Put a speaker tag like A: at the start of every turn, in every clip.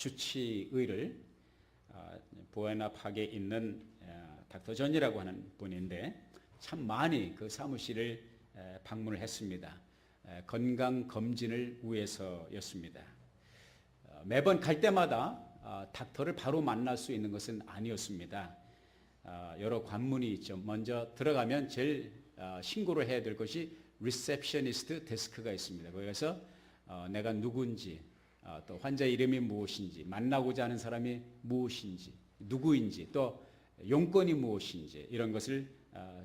A: 주치의를 부에나팍에 있는 닥터 존이라고 하는 분인데 참 많이 그 사무실을 방문을 했습니다. 건강 검진을 위해서였습니다. 매번 갈 때마다 닥터를 바로 만날 수 있는 것은 아니었습니다. 여러 관문이 있죠. 먼저 들어가면 제일 신고를 해야 될 것이 리셉셔니스트 데스크가 있습니다. 거기서 내가 누군지, 또 환자 이름이 무엇인지, 만나고자 하는 사람이 무엇인지, 누구인지, 또 용건이 무엇인지 이런 것을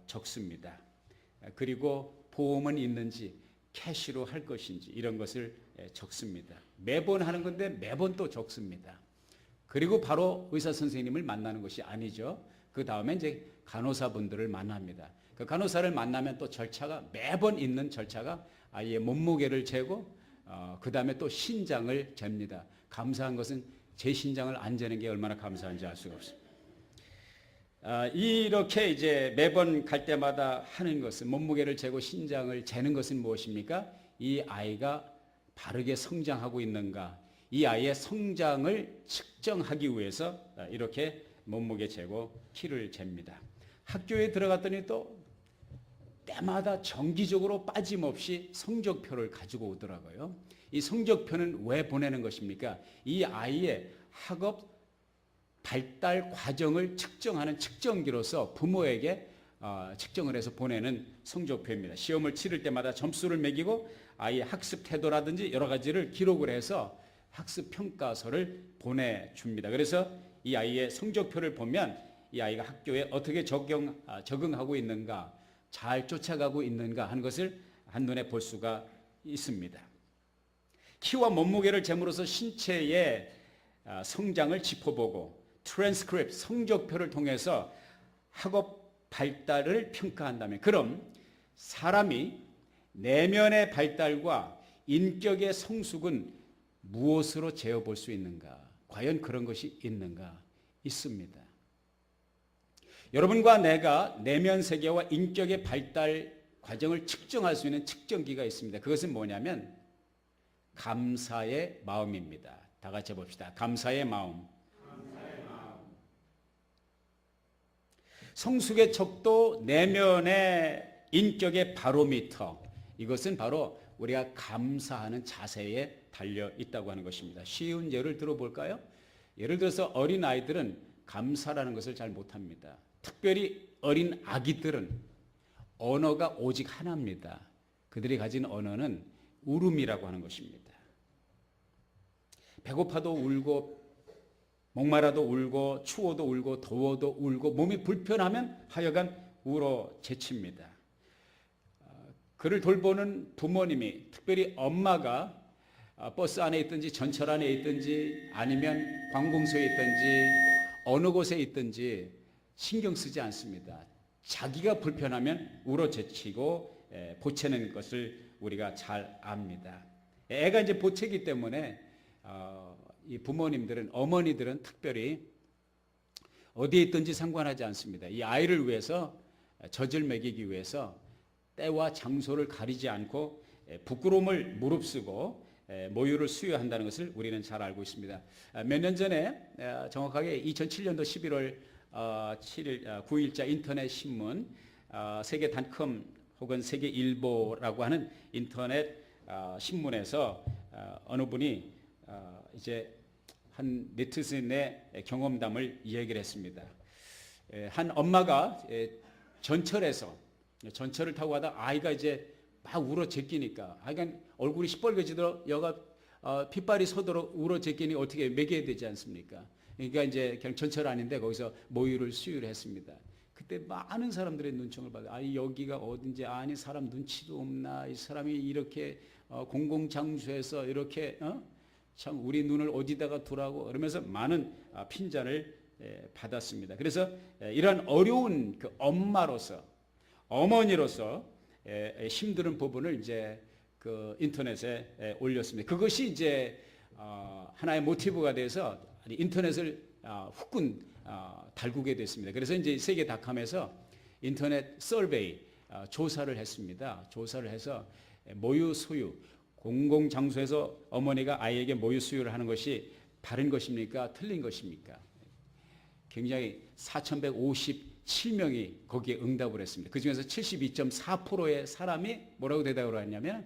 A: 적습니다. 그리고 보험은 있는지, 캐시로 할 것인지 이런 것을 적습니다. 매번 하는 건데 매번 또 적습니다. 그리고 바로 의사 선생님을 만나는 것이 아니죠. 그 다음에 이제 간호사분들을 만납니다. 그 간호사를 만나면 또 절차가 매번 있는 절차가 아이의 몸무게를 재고 그 다음에 또 신장을 잽니다. 감사한 것은 제 신장을 안 재는 게 얼마나 감사한지 알 수가 없습니다. 이렇게 이제 매번 갈 때마다 하는 것은 몸무게를 재고 신장을 재는 것은 무엇입니까? 이 아이가 바르게 성장하고 있는가? 이 아이의 성장을 측정하기 위해서 이렇게 몸무게 재고 키를 잽니다. 학교에 들어갔더니 또 때마다 정기적으로 빠짐없이 성적표를 가지고 오더라고요. 이 성적표는 왜 보내는 것입니까? 이 아이의 학업 발달 과정을 측정하는 측정기로서 부모에게 측정을 해서 보내는 성적표입니다. 시험을 치를 때마다 점수를 매기고 아이의 학습 태도라든지 여러 가지를 기록을 해서 학습 평가서를 보내줍니다. 그래서 이 아이의 성적표를 보면 이 아이가 학교에 어떻게 적응하고 있는가, 잘 쫓아가고 있는가 하는 것을 한눈에 볼 수가 있습니다. 키와 몸무게를 재므로서 신체의 성장을 짚어보고 트랜스크립트, 성적표를 통해서 학업 발달을 평가한다면 그럼 사람이 내면의 발달과 인격의 성숙은 무엇으로 재어볼 수 있는가? 과연 그런 것이 있는가? 있습니다. 여러분과 내가 내면 세계와 인격의 발달 과정을 측정할 수 있는 측정기가 있습니다. 그것은 뭐냐면 감사의 마음입니다. 다 같이 해봅시다. 감사의 마음. 성숙의 척도 내면의 인격의 바로미터. 이것은 바로 우리가 감사하는 자세에 달려 있다고 하는 것입니다. 쉬운 예를 들어볼까요? 예를 들어서 어린 아이들은 감사라는 것을 잘 못합니다. 특별히 어린 아기들은 언어가 오직 하나입니다. 그들이 가진 언어는 울음이라고 하는 것입니다. 배고파도 울고 목마라도 울고 추워도 울고 더워도 울고 몸이 불편하면 하여간 울어 제칩니다. 그를 돌보는 부모님이 특별히 엄마가 버스 안에 있든지 전철 안에 있든지 아니면 관공서에 있든지 어느 곳에 있든지 신경 쓰지 않습니다. 자기가 불편하면 울어제치고 보채는 것을 우리가 잘 압니다. 애가 이제 보채기 때문에 이 부모님들은, 어머니들은 특별히 어디에 있든지 상관하지 않습니다. 이 아이를 위해서 젖을 먹이기 위해서 때와 장소를 가리지 않고 부끄러움을 무릅쓰고 모유를 수유한다는 것을 우리는 잘 알고 있습니다. 몇 년 전에 정확하게 2007년도 11월 7일 9일자 인터넷 신문 세계닷컴 혹은 세계일보라고 하는 인터넷 신문에서 어느 분이 이제 한 네티즌의 경험담을 이야기를 했습니다. 한 엄마가 전철을 타고 가다 아이가 이제 막 울어 제끼니까 아이가 얼굴이 시뻘개지도록 여가 핏발이 서도록 울어 제끼니 어떻게 먹여야 되지 않습니까? 그러니까 이제 그냥 전철 아닌데 거기서 모유를 수유를 했습니다. 그때 많은 사람들의 눈총을 받아. 여기가 어딘지 아니 사람 눈치도 없나? 이 사람이 이렇게 공공장소에서 이렇게 참 우리 눈을 어디다가 두라고 그러면서 많은 핀잔을 받았습니다. 그래서 이러한 어려운 그 엄마로서 어머니로서 힘든 부분을 이제 그 인터넷에 올렸습니다. 그것이 이제 하나의 모티브가 돼서 인터넷을 후끈 달구게 됐습니다. 그래서 이제 세계닷컴에서 인터넷 서베이 조사를 했습니다. 조사를 해서 모유 수유 공공장소에서 어머니가 아이에게 모유 수유를 하는 것이 바른 것입니까? 틀린 것입니까? 굉장히 4,157명이 거기에 응답을 했습니다. 그 중에서 72.4%의 사람이 뭐라고 대답을 했냐면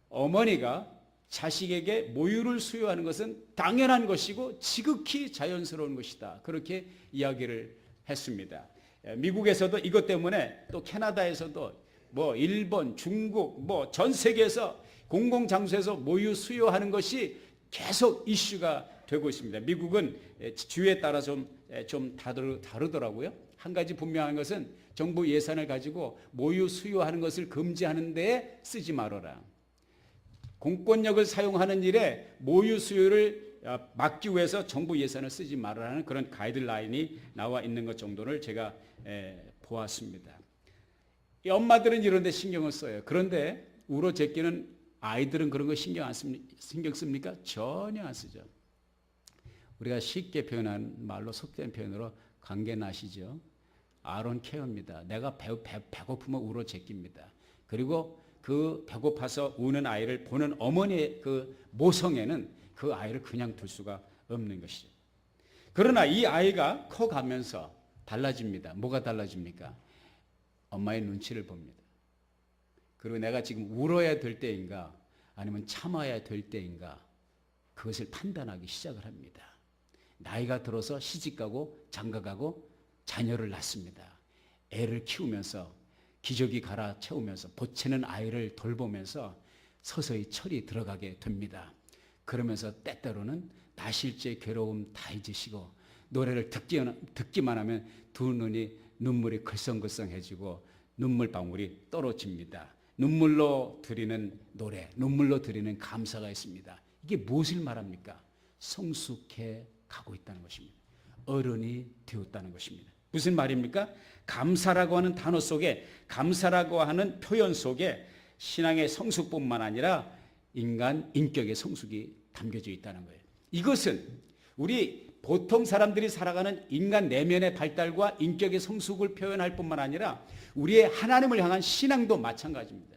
A: 어머니가 자식에게 모유를 수유하는 것은 당연한 것이고 지극히 자연스러운 것이다. 그렇게 이야기를 했습니다. 미국에서도 이것 때문에 또 캐나다에서도 뭐 일본, 중국, 뭐 전 세계에서 공공장소에서 모유 수유하는 것이 계속 이슈가 되고 있습니다. 미국은 주에 따라 좀 다르더라고요. 한 가지 분명한 것은 정부 예산을 가지고 모유 수유하는 것을 금지하는 데에 쓰지 말아라. 공권력을 사용하는 일에 모유 수유를 막기 위해서 정부 예산을 쓰지 말아라는 그런 가이드라인이 나와 있는 것 정도를 제가 보았습니다. 이 엄마들은 이런 데 신경을 써요. 그런데 울어 제끼는 아이들은 그런 거 신경 씁니까? 전혀 안 쓰죠. 우리가 쉽게 표현한 말로 속된 표현으로 관계나시죠. 아론 케어입니다. 내가 배고프면 울어 제낍니다. 그리고 그 배고파서 우는 아이를 보는 어머니의 그 모성애는 그 아이를 그냥 둘 수가 없는 것이죠. 그러나 이 아이가 커가면서 달라집니다. 뭐가 달라집니까? 엄마의 눈치를 봅니다. 그리고 내가 지금 울어야 될 때인가 아니면 참아야 될 때인가 그것을 판단하기 시작을 합니다. 나이가 들어서 시집가고 장가가고 자녀를 낳습니다. 애를 키우면서 기저귀 갈아 채우면서 보채는 아이를 돌보면서 서서히 철이 들어가게 됩니다. 그러면서 때때로는 나실제 괴로움 다 잊으시고 노래를 듣기만 하면 두 눈이 눈물이 글썽글썽해지고 눈물방울이 떨어집니다. 눈물로 드리는 노래, 눈물로 드리는 감사가 있습니다. 이게 무엇을 말합니까? 성숙해 가고 있다는 것입니다. 어른이 되었다는 것입니다. 무슨 말입니까? 감사라고 하는 단어 속에, 감사라고 하는 표현 속에 신앙의 성숙뿐만 아니라 인간 인격의 성숙이 담겨져 있다는 거예요. 이것은 우리 보통 사람들이 살아가는 인간 내면의 발달과 인격의 성숙을 표현할 뿐만 아니라 우리의 하나님을 향한 신앙도 마찬가지입니다.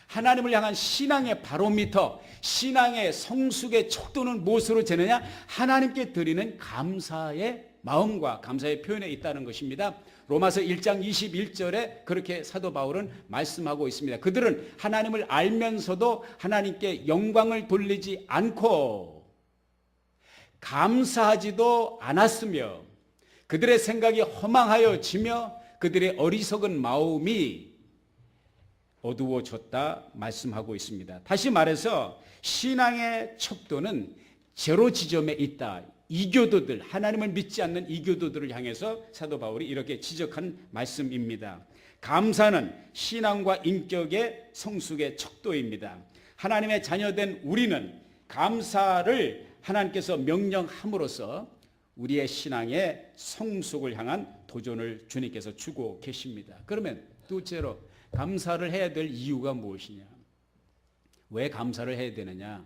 A: 하나님을 향한 신앙의 바로미터, 신앙의 성숙의 척도는 무엇으로 재느냐? 하나님께 드리는 감사의 마음과 감사의 표현에 있다는 것입니다. 로마서 1장 21절에 그렇게 사도 바울은 말씀하고 있습니다. 그들은 하나님을 알면서도 하나님께 영광을 돌리지 않고 감사하지도 않았으며 그들의 생각이 허망하여지며 그들의 어리석은 마음이 어두워졌다 말씀하고 있습니다. 다시 말해서 신앙의 척도는 제로 지점에 있다. 이교도들, 하나님을 믿지 않는 이교도들을 향해서 사도 바울이 이렇게 지적한 말씀입니다. 감사는 신앙과 인격의 성숙의 척도입니다. 하나님의 자녀된 우리는 감사를 하나님께서 명령함으로써 우리의 신앙의 성숙을 향한 도전을 주님께서 주고 계십니다. 그러면 둘째로 감사를 해야 될 이유가 무엇이냐? 왜 감사를 해야 되느냐?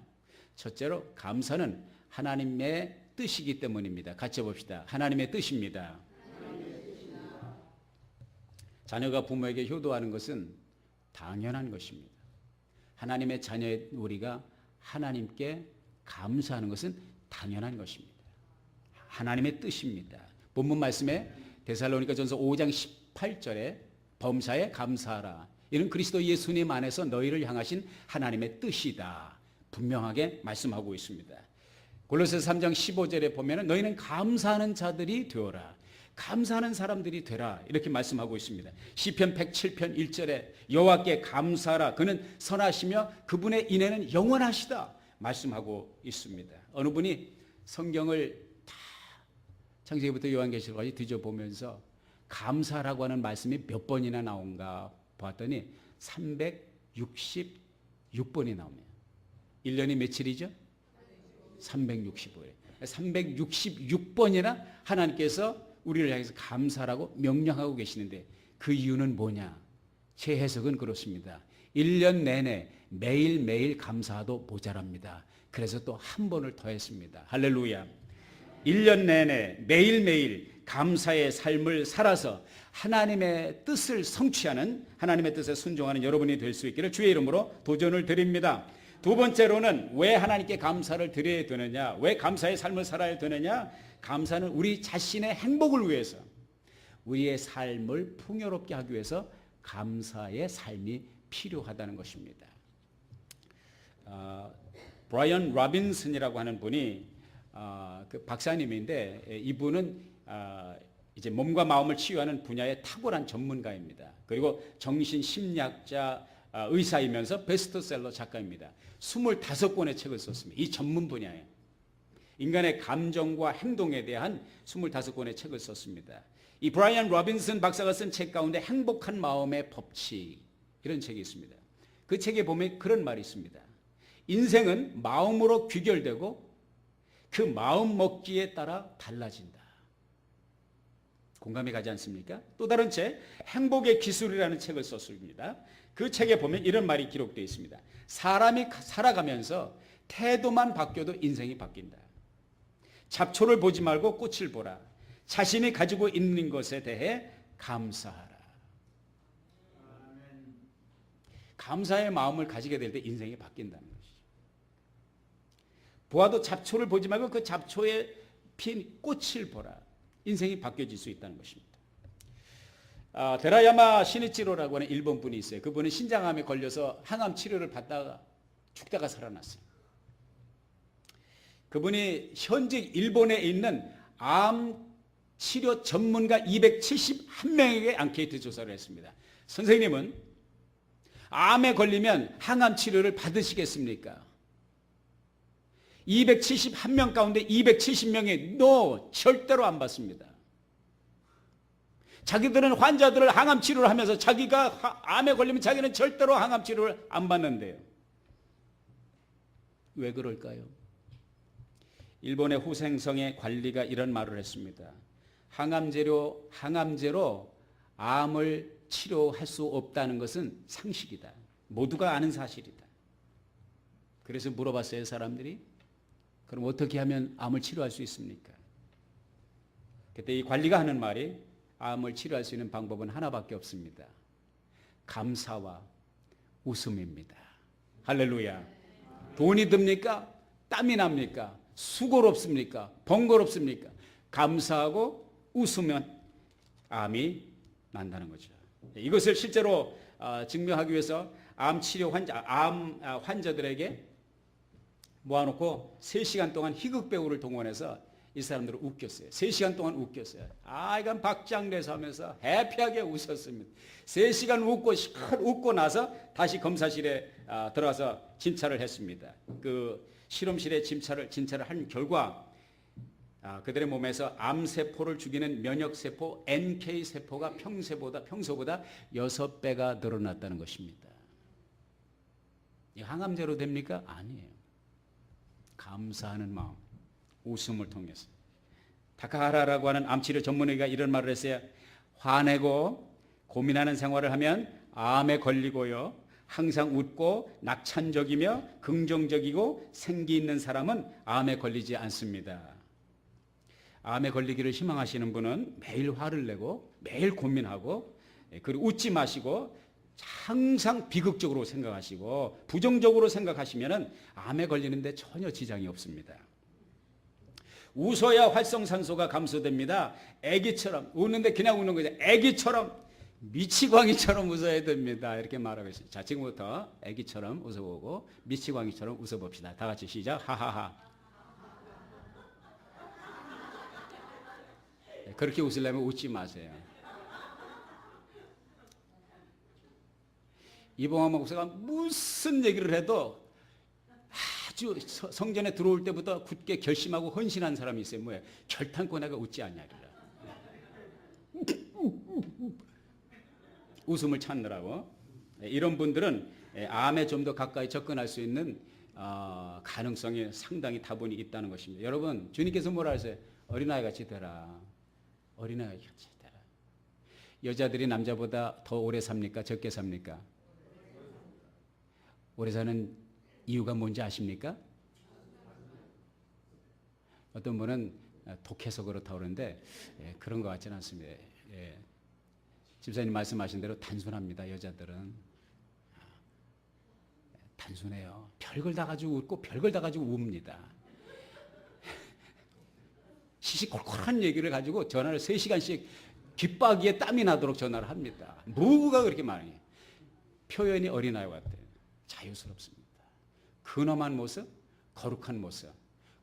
A: 첫째로 감사는 하나님의 뜻이기 때문입니다. 같이 봅시다. 하나님의 뜻입니다. 자녀가 부모에게 효도하는 것은 당연한 것입니다. 하나님의 자녀의 우리가 하나님께 감사하는 것은 당연한 것입니다. 하나님의 뜻입니다. 본문 말씀에 데살로니가전서 5장 18절에 범사에 감사하라. 이는 그리스도 예수님 안에서 너희를 향하신 하나님의 뜻이다. 분명하게 말씀하고 있습니다. 골로새서 3장 15절에 보면 너희는 감사하는 자들이 되어라. 감사하는 사람들이 되라. 이렇게 말씀하고 있습니다. 시편 107편 1절에 여호와께 감사하라. 그는 선하시며 그분의 인애는 영원하시다. 말씀하고 있습니다. 어느 분이 성경을 다 창세기부터 요한계시록까지 뒤져보면서 감사라고 하는 말씀이 몇 번이나 나온가 봤더니 366번이 나옵니다. 1년이 며칠이죠? 365일. 366번이나 하나님께서 우리를 향해서 감사라고 명령하고 계시는데 그 이유는 뭐냐? 제 해석은 그렇습니다. 1년 내내 매일매일 감사도 모자랍니다. 그래서 또 한 번을 더했습니다. 할렐루야. 1년 내내 매일매일 감사의 삶을 살아서 하나님의 뜻을 성취하는, 하나님의 뜻에 순종하는 여러분이 될 수 있기를 주의 이름으로 도전을 드립니다. 두 번째로는 왜 하나님께 감사를 드려야 되느냐? 왜 감사의 삶을 살아야 되느냐? 감사는 우리 자신의 행복을 위해서, 우리의 삶을 풍요롭게 하기 위해서 감사의 삶이 필요하다는 것입니다. 브라이언 로빈슨이라고 하는 분이 그 박사님인데, 이분은 이제 몸과 마음을 치유하는 분야의 탁월한 전문가입니다. 그리고 정신심리학자, 의사이면서 베스트셀러 작가입니다. 25권의 책을 썼습니다. 이 전문 분야에 인간의 감정과 행동에 대한 25권의 책을 썼습니다. 이 브라이언 로빈슨 박사가 쓴 책 가운데 행복한 마음의 법칙, 이런 책이 있습니다. 그 책에 보면 그런 말이 있습니다. 인생은 마음으로 귀결되고 그 마음 먹기에 따라 달라진다. 공감이 가지 않습니까? 또 다른 책, 행복의 기술이라는 책을 썼습니다. 그 책에 보면 이런 말이 기록되어 있습니다. 사람이 살아가면서 태도만 바뀌어도 인생이 바뀐다. 잡초를 보지 말고 꽃을 보라. 자신이 가지고 있는 것에 대해 감사하라. 감사의 마음을 가지게 될 때 인생이 바뀐다는 것이죠. 보아도 잡초를 보지 말고 그 잡초에 핀 꽃을 보라. 인생이 바뀌어질 수 있다는 것입니다. 데라야마 시니치로라고 하는 일본 분이 있어요. 그분은 신장암에 걸려서 항암 치료를 받다가 죽다가 살아났어요. 그분이 현재 일본에 있는 암 치료 전문가 271명에게 앙케이트 조사를 했습니다. 선생님은 암에 걸리면 항암 치료를 받으시겠습니까? 271명 가운데 270명이 no, 절대로 안 받습니다. 자기들은 환자들을 항암 치료를 하면서 자기가 암에 걸리면 자기는 절대로 항암 치료를 안 받는데요. 왜 그럴까요? 일본의 후생성의 관리가 이런 말을 했습니다. 항암제로 암을 치료할 수 없다는 것은 상식이다. 모두가 아는 사실이다. 그래서 물어봤어요, 사람들이. 그럼 어떻게 하면 암을 치료할 수 있습니까? 그때 이 관리가 하는 말이 암을 치료할 수 있는 방법은 하나밖에 없습니다. 감사와 웃음입니다. 할렐루야. 돈이 듭니까? 땀이 납니까? 수고롭습니까? 번거롭습니까? 감사하고 웃으면 암이 난다는 거죠. 이것을 실제로 증명하기 위해서 암 환자들에게 모아놓고 3시간 동안 희극배우를 동원해서 이 사람들을 웃겼어요. 3시간 동안 웃겼어요. 이건 박장대소 하면서 해피하게 웃었습니다. 3시간 웃고 나서 다시 검사실에 들어가서 진찰을 했습니다. 그 실험실에 진찰을 한 결과 그들의 몸에서 암세포를 죽이는 면역세포 NK세포가 평소보다 6배가 늘어났다는 것입니다. 이 항암제로 됩니까? 아니에요. 감사하는 마음, 웃음을 통해서. 타카하라라고 하는 암치료 전문의가 이런 말을 했어요. 화내고 고민하는 생활을 하면 암에 걸리고요. 항상 웃고 낙천적이며 긍정적이고 생기 있는 사람은 암에 걸리지 않습니다. 암에 걸리기를 희망하시는 분은 매일 화를 내고 매일 고민하고 그리고 웃지 마시고 항상 비극적으로 생각하시고 부정적으로 생각하시면 암에 걸리는데 전혀 지장이 없습니다. 웃어야 활성산소가 감소됩니다. 애기처럼 웃는데 그냥 웃는 거죠. 애기처럼 미치광이처럼 웃어야 됩니다. 이렇게 말하고 있습니다. 자, 지금부터 애기처럼 웃어보고 미치광이처럼 웃어봅시다. 다 같이 시작. 하하하. 그렇게 웃으려면 웃지 마세요. 이봉환 목사가 무슨 얘기를 해도 아주 성전에 들어올 때부터 굳게 결심하고 헌신한 사람이 있어요. 뭐예요? 결탄코 내가 웃지 않냐리라. 웃음을 찾느라고. 이런 분들은 암에 좀 더 가까이 접근할 수 있는 가능성이 상당히 다분히 있다는 것입니다. 여러분, 주님께서 뭐라 하세요? 어린아이 같이 되라. 어린아이 같이 되라. 여자들이 남자보다 더 오래 삽니까? 적게 삽니까? 오래 사는 이유가 뭔지 아십니까? 어떤 분은 독해서 그렇다고 그러는데 그런 것 같지는 않습니다. 집사님 말씀하신 대로 단순합니다. 여자들은 단순해요. 별걸 다 가지고 웃고 별걸 다 가지고 웁니다. 시시콜콜한 얘기를 가지고 전화를 3시간씩 귓바퀴에 땀이 나도록 전화를 합니다. 뭐가 그렇게 많이. 표현이 어린아이 같아요. 자유스럽습니다. 근엄한 모습, 거룩한 모습.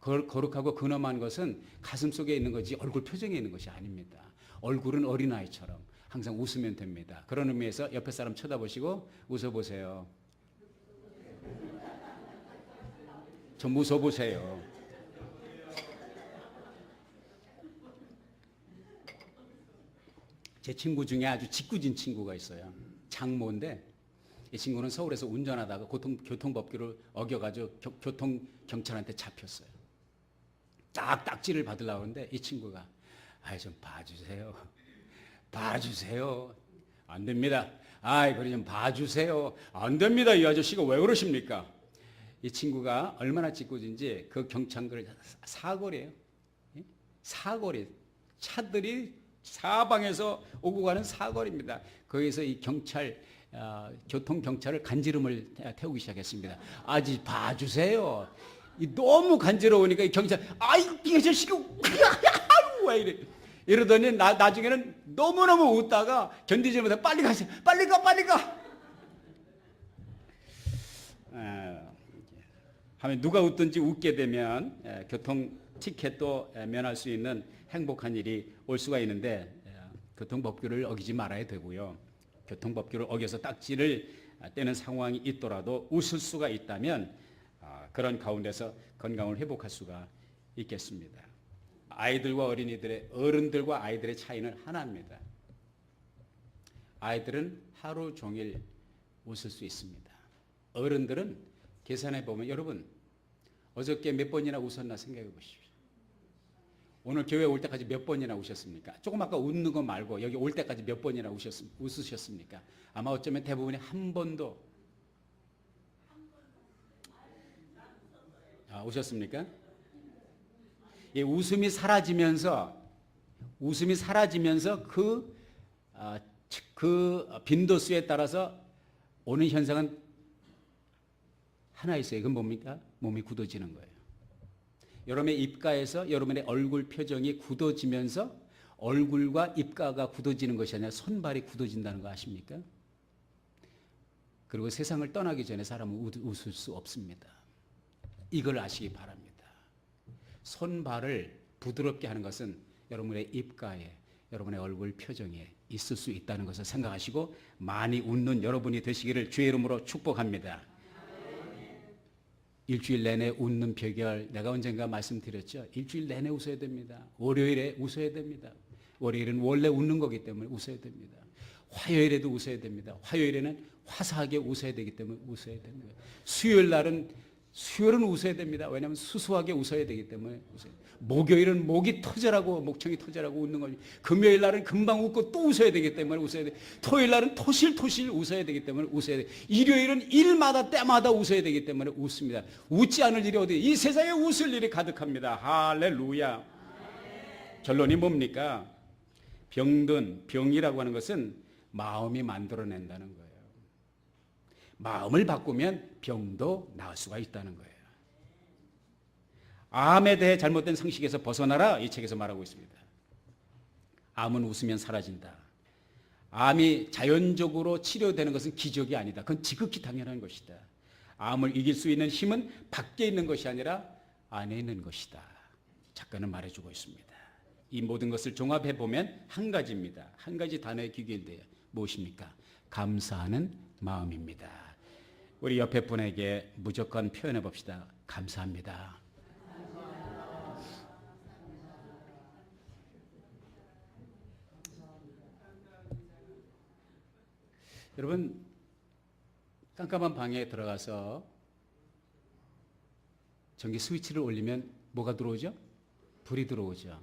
A: 거룩하고 근엄한 것은 가슴 속에 있는 거지 얼굴 표정에 있는 것이 아닙니다. 얼굴은 어린아이처럼 항상 웃으면 됩니다. 그런 의미에서 옆에 사람 쳐다보시고 웃어보세요. 좀 웃어보세요. 제 친구 중에 아주 짓궂은 친구가 있어요. 장모인데 이 친구는 서울에서 운전하다가 교통법규를 어겨가지고 교통경찰한테 잡혔어요. 딱지를 받으려고 하는데 이 친구가 좀 봐주세요. 봐주세요. 안 됩니다. 그래 좀 봐주세요. 안 됩니다. 이 아저씨가 왜 그러십니까? 이 친구가 얼마나 짓궂은지 그 경찰을 사거리예요. 사거리. 차들이 사방에서 오고 가는 사거리입니다. 거기서 이 교통경찰을 간지럼을 태우기 시작했습니다. 아직 봐주세요. 너무 간지러우니까 이 경찰, 이 아저씨가 왜 이래. 이러더니 나중에는 너무너무 웃다가 견디지 못해 빨리 가세요. 빨리 가. 하면 누가 웃든지 웃게 되면 교통 티켓도 면할 수 있는 행복한 일이 올 수가 있는데 교통법규를 어기지 말아야 되고요. 교통법규를 어겨서 딱지를 떼는 상황이 있더라도 웃을 수가 있다면 그런 가운데서 건강을 회복할 수가 있겠습니다. 어른들과 아이들의 차이는 하나입니다. 아이들은 하루 종일 웃을 수 있습니다. 어른들은 계산해 보면 여러분 어저께 몇 번이나 웃었나 생각해 보십시오. 오늘 교회 올 때까지 몇 번이나 우셨습니까? 조금 아까 웃는 거 말고 여기 올 때까지 몇 번이나 웃으셨습니까? 아마 어쩌면 대부분이 한 번도 우셨습니까? 이 웃음이 사라지면서 그 빈도수에 따라서 오는 현상은 하나 있어요. 이건 뭡니까? 몸이 굳어지는 거예요. 여러분의 입가에서 여러분의 얼굴 표정이 굳어지면서 얼굴과 입가가 굳어지는 것이 아니라 손발이 굳어진다는 거 아십니까? 그리고 세상을 떠나기 전에 사람은 웃을 수 없습니다. 이걸 아시기 바랍니다. 손발을 부드럽게 하는 것은 여러분의 입가에 여러분의 얼굴 표정에 있을 수 있다는 것을 생각하시고 많이 웃는 여러분이 되시기를 주의 이름으로 축복합니다. 일주일 내내 웃는 비결 내가 언젠가 말씀드렸죠. 일주일 내내 웃어야 됩니다. 월요일에 웃어야 됩니다. 월요일은 원래 웃는 거기 때문에 웃어야 됩니다. 화요일에도 웃어야 됩니다. 화요일에는 화사하게 웃어야 되기 때문에 웃어야 됩니다. 수요일은 웃어야 됩니다. 왜냐하면 수수하게 웃어야 되기 때문에 웃어야 됩니다. 목요일은 목청이 터져라고 웃는 거지. 금요일 날은 금방 웃고 또 웃어야 되기 때문에 웃어야 돼. 토요일 날은 토실토실 웃어야 되기 때문에 웃어야 돼. 일요일은 일마다 때마다 웃어야 되기 때문에 웃습니다. 웃지 않을 일이 어디? 이 세상에 웃을 일이 가득합니다. 할렐루야. 결론이 뭡니까? 병이라고 하는 것은 마음이 만들어낸다는 거예요. 마음을 바꾸면 병도 나을 수가 있다는 거예요. 암에 대해 잘못된 상식에서 벗어나라 이 책에서 말하고 있습니다. 암은 웃으면 사라진다. 암이 자연적으로 치료되는 것은 기적이 아니다. 그건 지극히 당연한 것이다. 암을 이길 수 있는 힘은 밖에 있는 것이 아니라 안에 있는 것이다. 작가는 말해주고 있습니다. 이 모든 것을 종합해 보면 한 가지입니다. 한 가지 단어에 귀결돼요. 무엇입니까? 감사하는 마음입니다. 우리 옆에 분에게 무조건 표현해 봅시다. 감사합니다. 여러분 깜깜한 방에 들어가서 전기 스위치를 올리면 뭐가 들어오죠? 불이 들어오죠.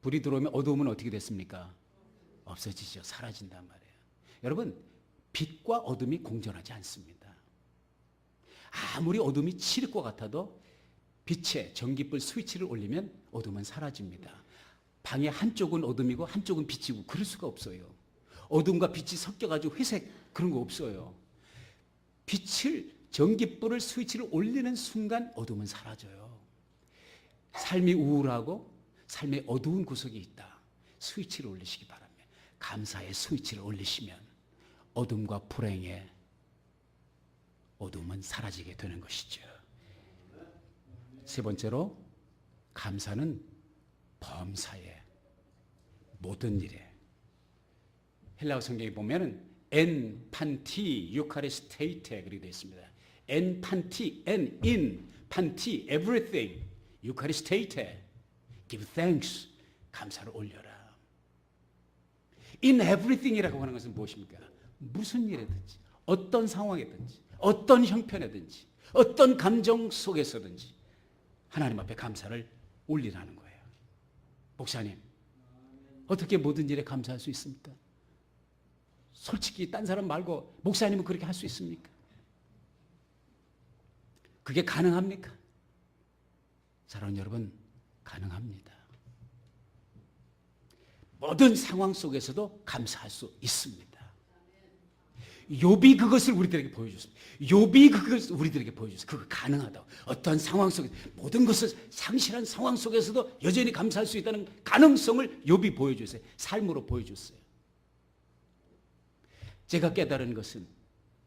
A: 불이 들어오면 어두움은 어떻게 됐습니까? 없어지죠. 사라진단 말이에요. 여러분 빛과 어둠이 공존하지 않습니다. 아무리 어둠이 치를 것 같아도 빛에 전기불 스위치를 올리면 어둠은 사라집니다. 방의 한쪽은 어둠이고 한쪽은 빛이고 그럴 수가 없어요. 어둠과 빛이 섞여가지고 회색 그런 거 없어요. 빛을 전깃불을 스위치를 올리는 순간 어둠은 사라져요. 삶이 우울하고 삶의 어두운 구석이 있다. 스위치를 올리시기 바랍니다. 감사의 스위치를 올리시면 어둠과 불행의 어둠은 사라지게 되는 것이죠. 세 번째로 감사는 범사에 모든 일에 헬라어 성경에 보면은 en panti eucharistate 그렇게 되어 있습니다. en panti, en in panti everything eucharistate give thanks 감사를 올려라. in everything이라고 하는 것은 무엇입니까? 무슨 일이든지 어떤 상황이든지 어떤 형편이든지 어떤 감정 속에서든지 하나님 앞에 감사를 올리라는 거예요. 목사님, 어떻게 모든 일에 감사할 수 있습니까? 솔직히 딴 사람 말고 목사님은 그렇게 할 수 있습니까? 그게 가능합니까? 사랑하는 여러분, 가능합니다. 모든 상황 속에서도 감사할 수 있습니다. 욥이 그것을 우리들에게 보여줬습니다. 욥이 그것을 우리들에게 보여줬어요. 그거 가능하다고. 어떤 상황 속에 모든 것을 상실한 상황 속에서도 여전히 감사할 수 있다는 가능성을 욥이 보여줬어요. 삶으로 보여줬어요. 제가 깨달은 것은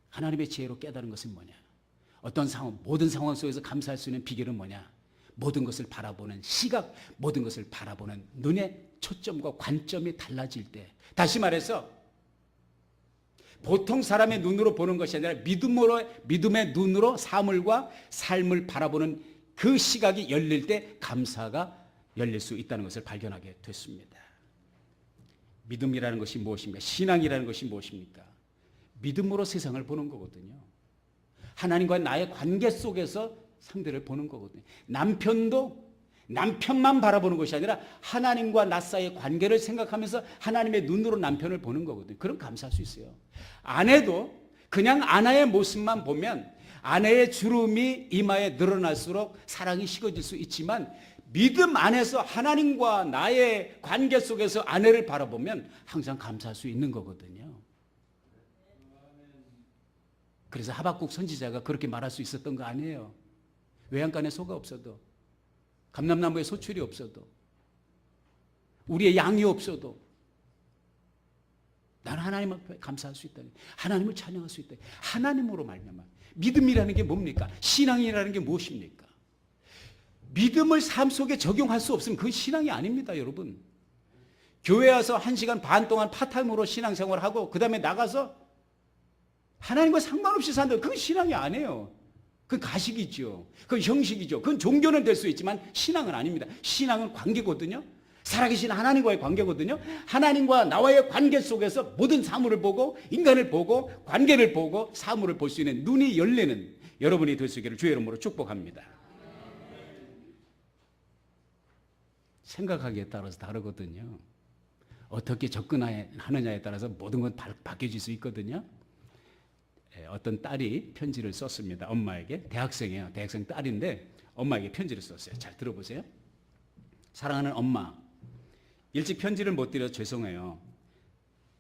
A: 하나님의 지혜로 깨달은 것은 뭐냐? 어떤 상황, 모든 상황 속에서 감사할 수 있는 비결은 뭐냐? 모든 것을 바라보는 시각, 모든 것을 바라보는 눈의 초점과 관점이 달라질 때, 다시 말해서 보통 사람의 눈으로 보는 것이 아니라 믿음의 눈으로 사물과 삶을 바라보는 그 시각이 열릴 때 감사가 열릴 수 있다는 것을 발견하게 됐습니다. 믿음이라는 것이 무엇입니까? 신앙이라는 것이 무엇입니까? 믿음으로 세상을 보는 거거든요. 하나님과 나의 관계 속에서 상대를 보는 거거든요. 남편도 남편만 바라보는 것이 아니라 하나님과 나 사이의 관계를 생각하면서 하나님의 눈으로 남편을 보는 거거든요. 그럼 감사할 수 있어요. 아내도 그냥 아내의 모습만 보면 아내의 주름이 이마에 늘어날수록 사랑이 식어질 수 있지만 믿음 안에서 하나님과 나의 관계 속에서 아내를 바라보면 항상 감사할 수 있는 거거든요. 그래서 하박국 선지자가 그렇게 말할 수 있었던 거 아니에요. 외양간에 소가 없어도, 감람나무에 소출이 없어도, 우리의 양이 없어도 나는 하나님 앞에 감사할 수 있다. 하나님을 찬양할 수 있다. 하나님으로 말미암아. 믿음이라는 게 뭡니까? 신앙이라는 게 무엇입니까? 믿음을 삶 속에 적용할 수 없으면 그건 신앙이 아닙니다, 여러분. 교회 와서 1시간 반 동안 파타임으로 신앙생활을 하고 그 다음에 나가서 하나님과 상관없이 산다. 그건 신앙이 아니에요. 그건 가식이죠. 그건 형식이죠. 그건 종교는 될 수 있지만 신앙은 아닙니다. 신앙은 관계거든요. 살아계신 하나님과의 관계거든요. 하나님과 나와의 관계 속에서 모든 사물을 보고 인간을 보고 관계를 보고 사물을 볼 수 있는 눈이 열리는 여러분이 될 수 있기를 주의 이름으로 축복합니다. 생각하기에 따라서 다르거든요. 어떻게 접근하느냐에 따라서 모든 건 바뀌어질 수 있거든요. 어떤 딸이 편지를 썼습니다. 엄마에게. 대학생이에요. 대학생 딸인데 엄마에게 편지를 썼어요. 잘 들어보세요. 사랑하는 엄마, 일찍 편지를 못 드려 죄송해요.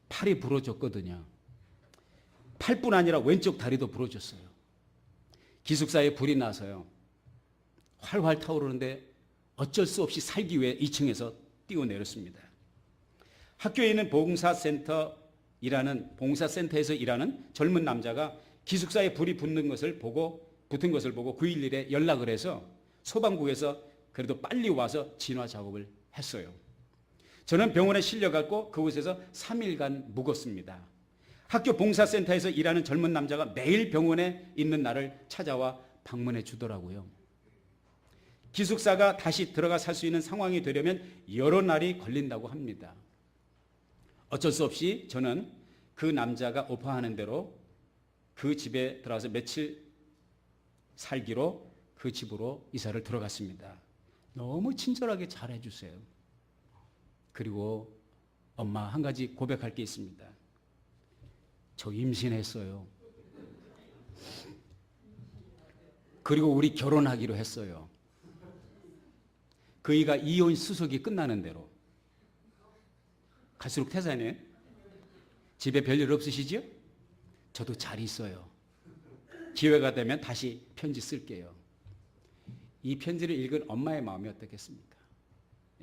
A: 팔이 부러졌거든요. 팔뿐 아니라 왼쪽 다리도 부러졌어요. 기숙사에 불이 나서요. 활활 타오르는데 어쩔 수 없이 살기 위해 2층에서 뛰어내렸습니다. 학교에 있는 봉사센터에서 일하는 젊은 남자가 기숙사에 불이 붙은 것을 보고 911에 연락을 해서 소방국에서 그래도 빨리 와서 진화 작업을 했어요. 저는 병원에 실려갔고 그곳에서 3일간 묵었습니다. 학교 봉사센터에서 일하는 젊은 남자가 매일 병원에 있는 나를 찾아와 방문해 주더라고요. 기숙사가 다시 들어가 살 수 있는 상황이 되려면 여러 날이 걸린다고 합니다. 어쩔 수 없이 저는 그 남자가 오퍼하는 대로 그 집에 들어가서 며칠 살기로 그 집으로 이사를 들어갔습니다. 너무 친절하게 잘해주세요. 그리고 엄마 한 가지 고백할 게 있습니다. 저 임신했어요. 그리고 우리 결혼하기로 했어요. 그이가 이혼 수속이 끝나는 대로. 갈수록 태산이에요. 집에 별일 없으시죠? 저도 잘 있어요. 기회가 되면 다시 편지 쓸게요. 이 편지를 읽은 엄마의 마음이 어떻겠습니까?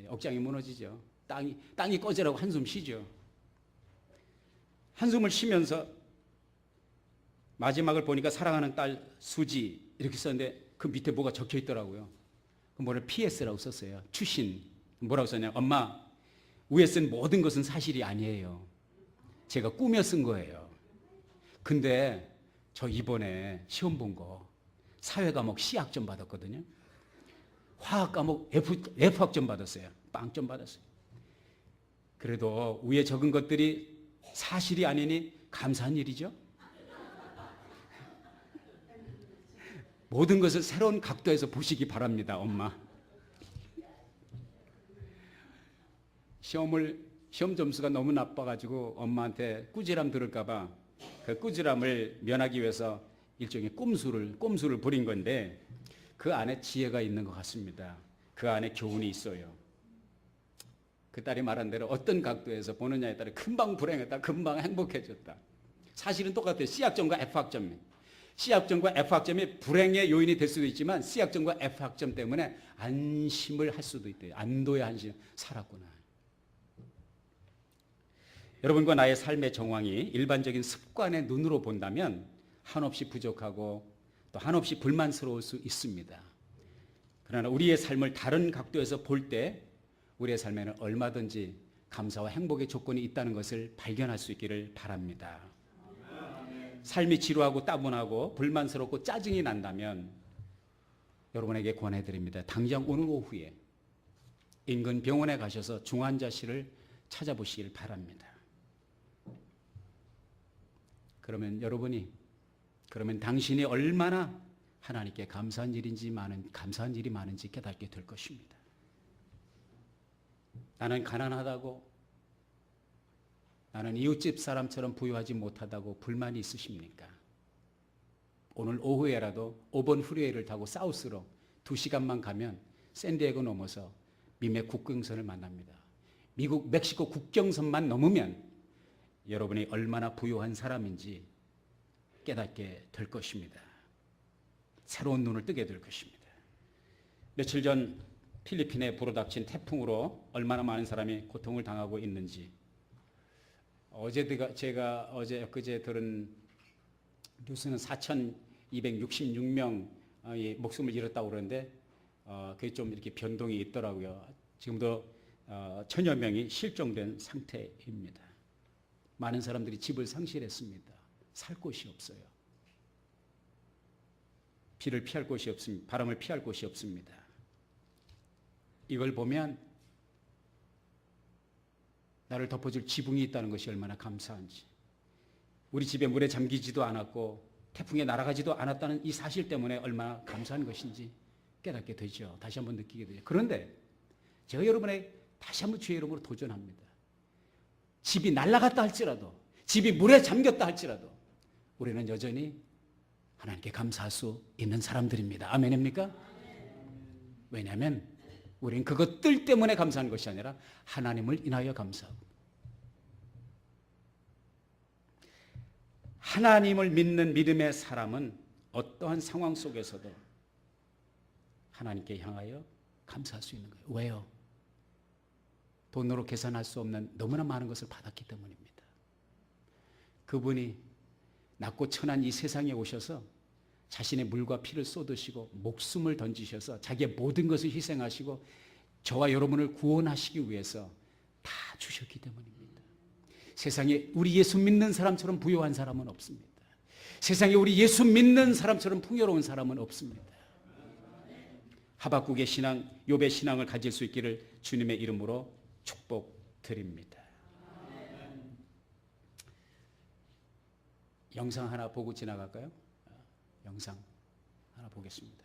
A: 억장이 무너지죠. 땅이 꺼지라고 한숨 쉬죠. 한숨을 쉬면서 마지막을 보니까 사랑하는 딸 수지 이렇게 썼는데 그 밑에 뭐가 적혀 있더라고요. 뭐를 PS라고 썼어요. 추신. 뭐라고 썼냐? 엄마, 위에 쓴 모든 것은 사실이 아니에요. 제가 꾸며 쓴 거예요. 근데 저 이번에 시험 본 거 사회 과목 C학점 받았거든요. 화학 과목 F학점 받았어요. 빵점 받았어요. 그래도 위에 적은 것들이 사실이 아니니 감사한 일이죠. 모든 것을 새로운 각도에서 보시기 바랍니다, 엄마. 시험 점수가 너무 나빠가지고 엄마한테 꾸지람 들을까봐 그 꾸지람을 면하기 위해서 일종의 꼼수를 부린 건데 그 안에 지혜가 있는 것 같습니다. 그 안에 교훈이 있어요. 그 딸이 말한 대로 어떤 각도에서 보느냐에 따라 금방 불행했다, 금방 행복해졌다. 사실은 똑같아요. C학점과 F학점이. C학점과 F학점이 불행의 요인이 될 수도 있지만 C학점과 F학점 때문에 안심을 할 수도 있대요. 안도의 안심. 살았구나. 여러분과 나의 삶의 정황이 일반적인 습관의 눈으로 본다면 한없이 부족하고 또 한없이 불만스러울 수 있습니다. 그러나 우리의 삶을 다른 각도에서 볼 때 우리의 삶에는 얼마든지 감사와 행복의 조건이 있다는 것을 발견할 수 있기를 바랍니다. 삶이 지루하고 따분하고 불만스럽고 짜증이 난다면 여러분에게 권해드립니다. 당장 오늘 오후에 인근 병원에 가셔서 중환자실을 찾아보시길 바랍니다. 그러면 당신이 얼마나 하나님께 감사한 일이 많은지 깨닫게 될 것입니다. 나는 가난하다고, 나는 이웃집 사람처럼 부유하지 못하다고 불만이 있으십니까? 오늘 오후에라도 5번 프리웨이를 타고 사우스로 2시간만 가면 샌디에고 넘어서 미메 국경선을 만납니다. 미국 멕시코 국경선만 넘으면 여러분이 얼마나 부유한 사람인지 깨닫게 될 것입니다. 새로운 눈을 뜨게 될 것입니다. 며칠 전 필리핀에 불어닥친 태풍으로 얼마나 많은 사람이 고통을 당하고 있는지 제가 엊그제 들은 뉴스는 4,266명이 목숨을 잃었다고 그러는데 그게 좀 이렇게 변동이 있더라고요. 지금도 1,000여 명이 실종된 상태입니다. 많은 사람들이 집을 상실했습니다. 살 곳이 없어요. 비를 피할 곳이 없습니다. 바람을 피할 곳이 없습니다. 이걸 보면 나를 덮어줄 지붕이 있다는 것이 얼마나 감사한지, 우리 집에 물에 잠기지도 않았고 태풍에 날아가지도 않았다는 이 사실 때문에 얼마나 감사한 것인지 깨닫게 되죠. 다시 한번 느끼게 되죠. 그런데 제가 여러분에게 다시 한번 주의 이름으로 도전합니다. 집이 날아갔다 할지라도, 집이 물에 잠겼다 할지라도 우리는 여전히 하나님께 감사할 수 있는 사람들입니다. 아멘입니까? 왜냐하면 우리는 그것들 때문에 감사하는 것이 아니라 하나님을 인하여 감사하고, 하나님을 믿는 믿음의 사람은 어떠한 상황 속에서도 하나님께 향하여 감사할 수 있는 거예요. 왜요? 돈으로 계산할 수 없는 너무나 많은 것을 받았기 때문입니다. 그분이 낮고 천한 이 세상에 오셔서 자신의 물과 피를 쏟으시고 목숨을 던지셔서 자기의 모든 것을 희생하시고 저와 여러분을 구원하시기 위해서 다 주셨기 때문입니다. 세상에 우리 예수 믿는 사람처럼 부유한 사람은 없습니다. 세상에 우리 예수 믿는 사람처럼 풍요로운 사람은 없습니다. 하박국의 신앙, 욥의 신앙을 가질 수 있기를 주님의 이름으로 축복드립니다. 영상 하나 보고 지나갈까요? 영상 하나 보겠습니다.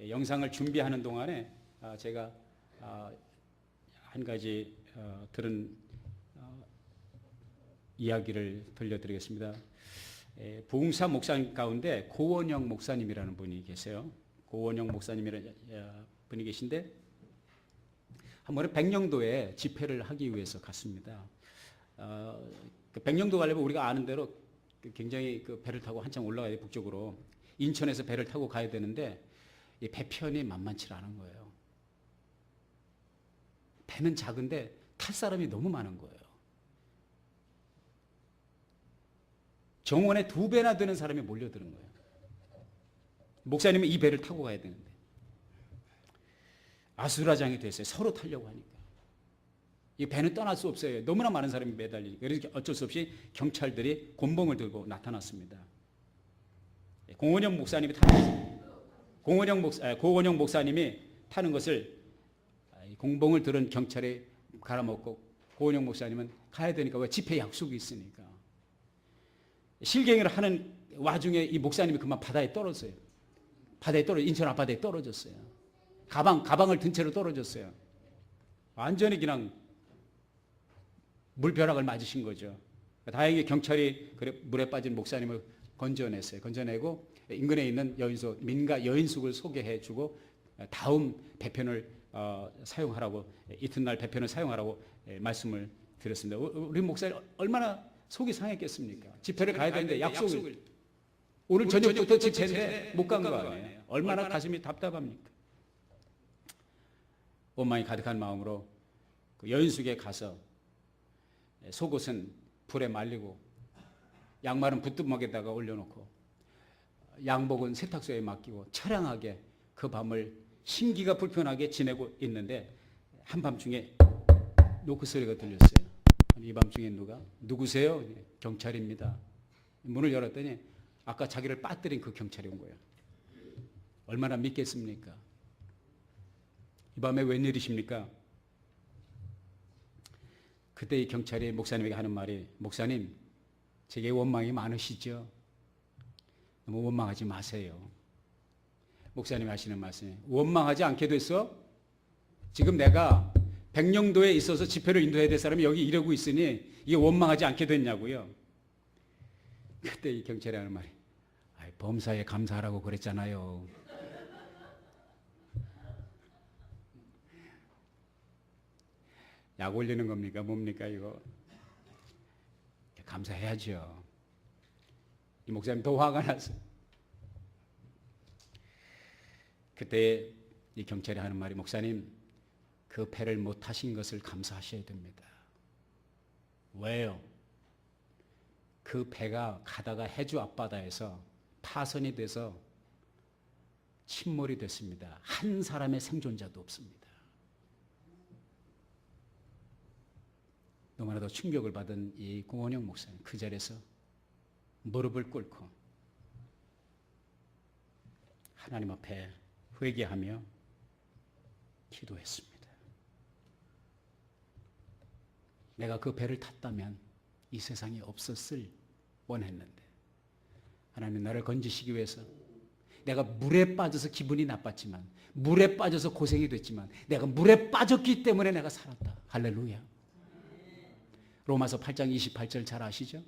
A: 영상을 준비하는 동안에 제가 한 가지 들은 이야기를 들려드리겠습니다. 부흥사 목사님 가운데 고원영 목사님이라는 분이 계세요. 고원영 목사님이라는 분이 계신데 한 번에 백령도에 집회를 하기 위해서 갔습니다. 그 백령도 가려면 우리가 아는 대로 굉장히 그 배를 타고 한참 올라가야 돼, 북쪽으로. 인천에서 배를 타고 가야 되는데 이 배편이 만만치 않은 거예요. 배는 작은데 탈 사람이 너무 많은 거예요. 정원에 2배나 되는 사람이 몰려드는 거예요. 목사님은 이 배를 타고 가야 되는데 아수라장이 됐어요. 서로 타려고 하니까. 이 배는 떠날 수 없어요. 너무나 많은 사람이 매달리니까. 그래서 어쩔 수 없이 경찰들이 곤봉을 들고 나타났습니다. 고원영 목사님이 타는 고원영 목사님이 타는 것을 공봉을 들은 경찰이 갈아먹고 고원영 목사님은 가야 되니까, 왜? 집회 약속이 있으니까. 실갱이를 하는 와중에 이 목사님이 그만 바다에 떨어져요. 인천 앞바다에 떨어졌어요. 가방을 든 채로 떨어졌어요. 완전히 그냥 물벼락을 맞으신 거죠. 다행히 경찰이 물에 빠진 목사님을 건져냈어요. 건져내고 인근에 있는 여인숙, 민가 여인숙을 소개해주고 다음 배편을 사용하라고, 이튿날 배편을 사용하라고 말씀을 드렸습니다. 우리 목사님 얼마나 속이 상했겠습니까? 집회를 가야 되는데 약속을 오늘 저녁부터 집회인데 못 간 거 아니에요. 얼마나 가슴이 답답합니까? 원망이 가득한 마음으로 그 여인숙에 가서 속옷은 불에 말리고 양말은 부뚜막에다가 올려놓고 양복은 세탁소에 맡기고 처량하게 그 밤을 심기가 불편하게 지내고 있는데 한밤중에 노크 소리가 들렸어요. 이 밤중에 누구세요? 경찰입니다. 문을 열었더니 아까 자기를 빠뜨린 그 경찰이 온 거예요. 얼마나 믿겠습니까? 이 밤에 웬일이십니까? 그때 이 경찰이 목사님에게 하는 말이, 목사님, 제게 원망이 많으시죠? 너무 원망하지 마세요. 목사님이 하시는 말씀이, 원망하지 않게 됐어? 지금 내가 백령도에 있어서 집회를 인도해야 될 사람이 여기 이러고 있으니 이게 원망하지 않게 됐냐고요. 그때 이 경찰이 하는 말이, 범사에 감사하라고 그랬잖아요. 약 올리는 겁니까? 뭡니까 이거? 감사해야죠. 이 목사님 더 화가 났어요. 그때 이 경찰이 하는 말이, 목사님, 그 배를 못 타신 것을 감사하셔야 됩니다. 왜요? 그 배가 가다가 해주 앞바다에서 파손이 돼서 침몰이 됐습니다. 한 사람의 생존자도 없습니다. 너무나도 충격을 받은 이 고원영 목사님, 그 자리에서 무릎을 꿇고 하나님 앞에 회개하며 기도했습니다. 내가 그 배를 탔다면 이 세상에 없었을 뻔했는데 하나님 나를 건지시기 위해서, 내가 물에 빠져서 기분이 나빴지만, 물에 빠져서 고생이 됐지만, 내가 물에 빠졌기 때문에 내가 살았다. 할렐루야. 로마서 8장 28절 잘 아시죠?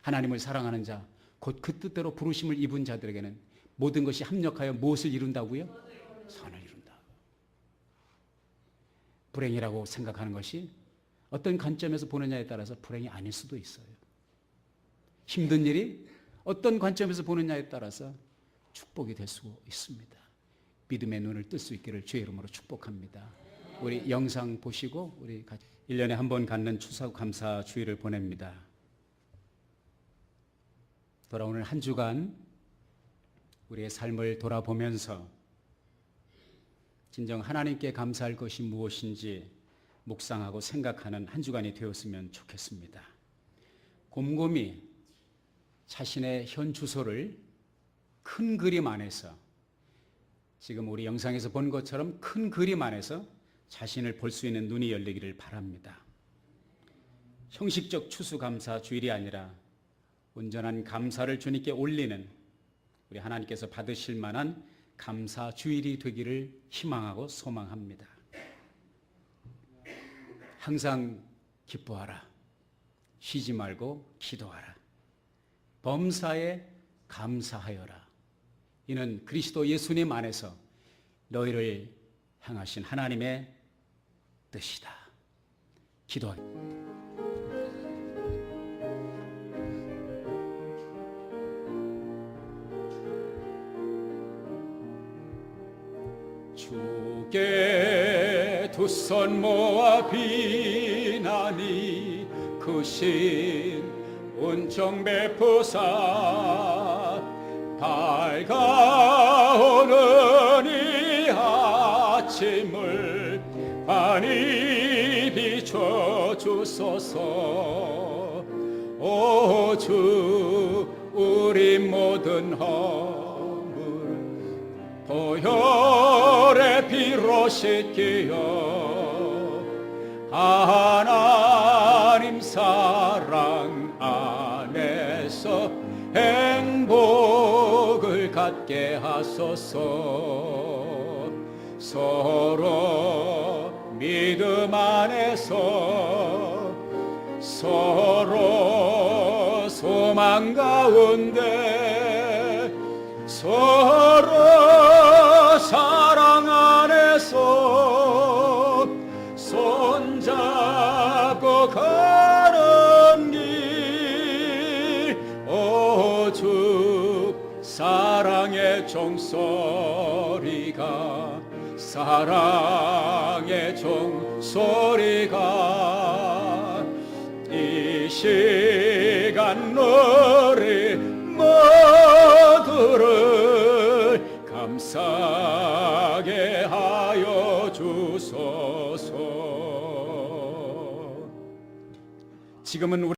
A: 하나님을 사랑하는 자, 곧 그 뜻대로 부르심을 입은 자들에게는 모든 것이 합력하여 무엇을 이룬다고요? 선을 이룬다. 불행이라고 생각하는 것이 어떤 관점에서 보느냐에 따라서 불행이 아닐 수도 있어요. 힘든 일이 어떤 관점에서 보느냐에 따라서 축복이 될 수 있습니다. 믿음의 눈을 뜰 수 있기를 주의 이름으로 축복합니다. 우리 영상 보시고 우리 같이 1년에 한 번 갖는 추수감사 주일을 보냅니다. 돌아오는 한 주간 우리의 삶을 돌아보면서 진정 하나님께 감사할 것이 무엇인지 묵상하고 생각하는 한 주간이 되었으면 좋겠습니다. 곰곰이 자신의 현 주소를 큰 그림 안에서, 지금 우리 영상에서 본 것처럼 큰 그림 안에서 자신을 볼 수 있는 눈이 열리기를 바랍니다. 형식적 추수감사 주일이 아니라 온전한 감사를 주님께 올리는 우리 하나님께서 받으실 만한 감사 주일이 되기를 희망하고 소망합니다. 항상 기뻐하라. 쉬지 말고 기도하라. 범사에 감사하여라. 이는 그리스도 예수님 안에서 너희를 향하신 하나님의 뜻이다. 기도하겠습니다. 주께 두 손 모아 비나니 그 신 은총 베푸사 밝아오는 이 아침을 환히 비춰주소서. 오 주 우리 모든 허물 보혈의 피로 씻기어 하나님 사랑 안에서 행복을 갖게 하소서. 서로 믿음 안에서 서로 소망 가운데 서로 사랑 안에서 손잡고 가는 길. 오 주 사랑의 종소리가 사랑의 종소리가 이 시간 너를 모두를 감사하게 하여 주소서. 지금은 우리